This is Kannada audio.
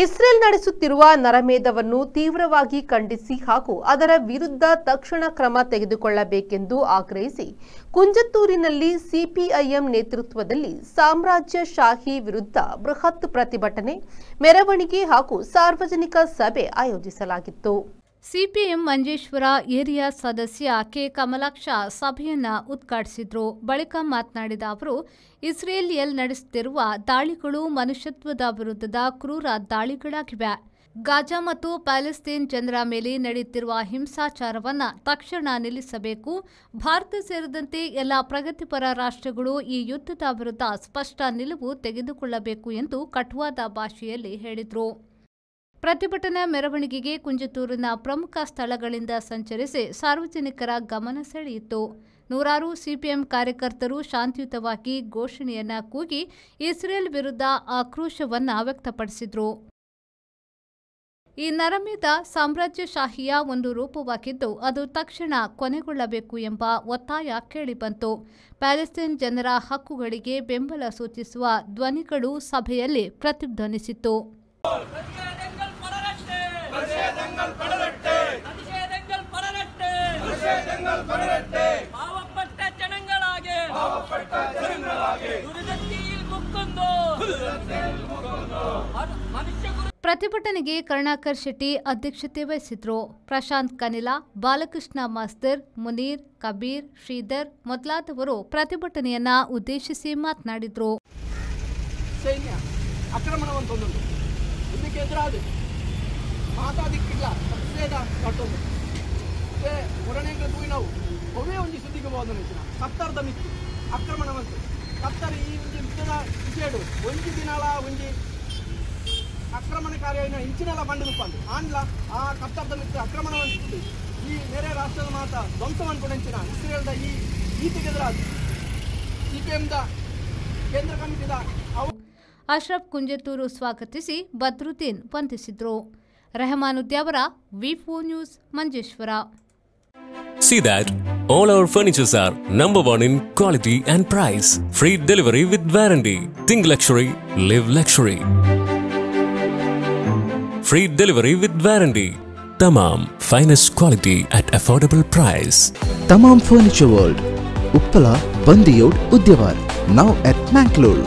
ಇಸ್ರೇಲ್ ನಡೆಸುತ್ತಿರುವ ನರಮೇಧವನ್ನು ತೀವ್ರವಾಗಿ ಖಂಡಿಸಿ ಹಾಗೂ ಅದರ ವಿರುದ್ಧ ತಕ್ಷಣ ಕ್ರಮ ತೆಗೆದುಕೊಳ್ಳಬೇಕೆಂದು ಆಗ್ರಹಿಸಿ ಕುಂಜತ್ತೂರಿನಲ್ಲಿ ಸಿಪಿಐಎಂ ನೇತೃತ್ವದಲ್ಲಿ ಸಾಮ್ರಾಜ್ಯಶಾಹಿ ವಿರುದ್ಧ ಬೃಹತ್ ಪ್ರತಿಭಟನೆ, ಮೆರವಣಿಗೆ ಹಾಗೂ ಸಾರ್ವಜನಿಕ ಸಭೆ ಆಯೋಜಿಸಲಾಗಿತ್ತು. ಸಿಪಿಎಂ ಮಂಜೇಶ್ವರ ಏರಿಯಾ ಸದಸ್ಯ ಕೆ ಕಮಲಾಕ್ಷ ಸಭೆಯನ್ನ ಉದ್ಘಾಟಿಸಿದ್ರು. ಬಳಿಕ ಮಾತನಾಡಿದ ಅವರು, ಇಸ್ರೇಲ್ ನಡೆಸುತ್ತಿರುವ ದಾಳಿಗಳು ಮನುಷ್ಯತ್ವದ ವಿರುದ್ಧದ ಕ್ರೂರ ದಾಳಿಗಳಾಗಿವೆ. ಗಾಜಾ ಮತ್ತು ಪ್ಯಾಲೆಸ್ತೇನ್ ಜನರ ಮೇಲೆ ನಡೆಯುತ್ತಿರುವ ಹಿಂಸಾಚಾರವನ್ನು ತಕ್ಷಣ ನಿಲ್ಲಿಸಬೇಕು. ಭಾರತ ಸೇರಿದಂತೆ ಎಲ್ಲ ಪ್ರಗತಿಪರ ರಾಷ್ಟ್ರಗಳು ಈ ಯುದ್ಧದ ವಿರುದ್ಧ ಸ್ಪಷ್ಟ ನಿಲುವು ತೆಗೆದುಕೊಳ್ಳಬೇಕು ಎಂದು ಕಟುವಾದ ಭಾಷೆಯಲ್ಲಿ ಹೇಳಿದರು. ಪ್ರತಿಭಟನಾ ಮೆರವಣಿಗೆಗೆ ಕುಂಜತ್ತೂರಿನ ಪ್ರಮುಖ ಸ್ಥಳಗಳಿಂದ ಸಂಚರಿಸಿ ಸಾರ್ವಜನಿಕರ ಗಮನ ಸೆಳೆಯಿತು. ನೂರಾರು ಸಿಪಿಎಂ ಕಾರ್ಯಕರ್ತರು ಶಾಂತಿಯುತವಾಗಿ ಘೋಷಣೆಯನ್ನ ಕೂಗಿ ಇಸ್ರೇಲ್ ವಿರುದ್ಧ ಆಕ್ರೋಶವನ್ನ ವ್ಯಕ್ತಪಡಿಸಿದರು. ಈ ನರಮೇಧ ಸಾಮ್ರಾಜ್ಯಶಾಹಿಯ ಒಂದು ರೂಪವಾಗಿದ್ದು ಅದು ತಕ್ಷಣ ಕೊನೆಗೊಳ್ಳಬೇಕು ಎಂಬ ಒತ್ತಾಯ ಕೇಳಿಬಂತು. ಪ್ಯಾಲೆಸ್ತೇನ್ ಜನರ ಹಕ್ಕುಗಳಿಗೆ ಬೆಂಬಲ ಸೂಚಿಸುವ ಧ್ವನಿಗಳು ಸಭೆಯಲ್ಲಿ ಪ್ರತಿಧ್ವನಿಸಿತು. ಪ್ರತಿಭಟನೆಗೆ ಕರುಣಾಕರ್ ಶೆಟ್ಟಿ ಅಧ್ಯಕ್ಷತೆ ವಹಿಸಿದ್ರು. ಪ್ರಶಾಂತ್ ಕನಿಲಾ, ಬಾಲಕೃಷ್ಣ ಮಾಸ್ತರ್, ಮುನೀರ್, ಕಬೀರ್, ಶ್ರೀಧರ್ ಮೊದಲಾದವರು ಪ್ರತಿಭಟನೆಯನ್ನ ಉದ್ದೇಶಿಸಿ ಮಾತನಾಡಿದ್ರು. ಸೈನ್ಯ ಆಕ್ರಮಣವಂತೊಂದು ಇದಕ್ಕೆ ಎದುರಾದ ಮಾತಾದಿಕ್ಕಿಲ್ಲ ಪ್ರತಿಷೇಧ ಕಟ್ಟೋದು ಹೊರನೆಂಗ ನಾವು ಒವೇ ಒಂದು ಸುದ್ದಿಗೆ ಹೋದ ಕತ್ತರದ ಮಿತ್ತು ಆಕ್ರಮಣವಂತ ಕತ್ತರ ಈ ಒಂದು ಯುದ್ಧದ ವಿಷಯಡು ಒಂದು ದಿನಾಲ ಒಂದು ಆಕ್ರಮಣಕಾರಿಯ ಇಂಚಿನೆಲ್ಲ ಬಂದು ಆಂಡ್ಲ ಆ ಕತ್ತರದ ಮಿತ್ತು ಆಕ್ರಮಣವಂತ ಈ ಬೇರೆ ರಾಷ್ಟ್ರದ ಮಾತ ಧ್ವಂಸವನ್ನು ಕೊಡಂಚಿನ ಇಸ್ರೇಲ್ದ ಈ ನೀತಿಗೆ ಎದುರಾದ ಸಿಪಿಎಂದ ಕೇಂದ್ರ ಕಮಿಟಿದ ಅಶ್ರಫ್ ಕುಂಜತ್ತೂರು ಸ್ವಾಗತಿಸಿ ಬದ್ರುದ್ದೀನ್ ವಂದಿಸಿದ್ರು. ರೆಹಮಾನ್ ಉದ್ಯಾವರ, ವಿ4 news, Manjeshwar. See that all our furnitures are number 1 in quality and price. Free delivery with warranty. Think luxury, live luxury. Free delivery with warranty. Tamam finest quality at affordable price. Tamam Furniture World, Uppala, Bandiyod, Udyawar. Now at Mangalore.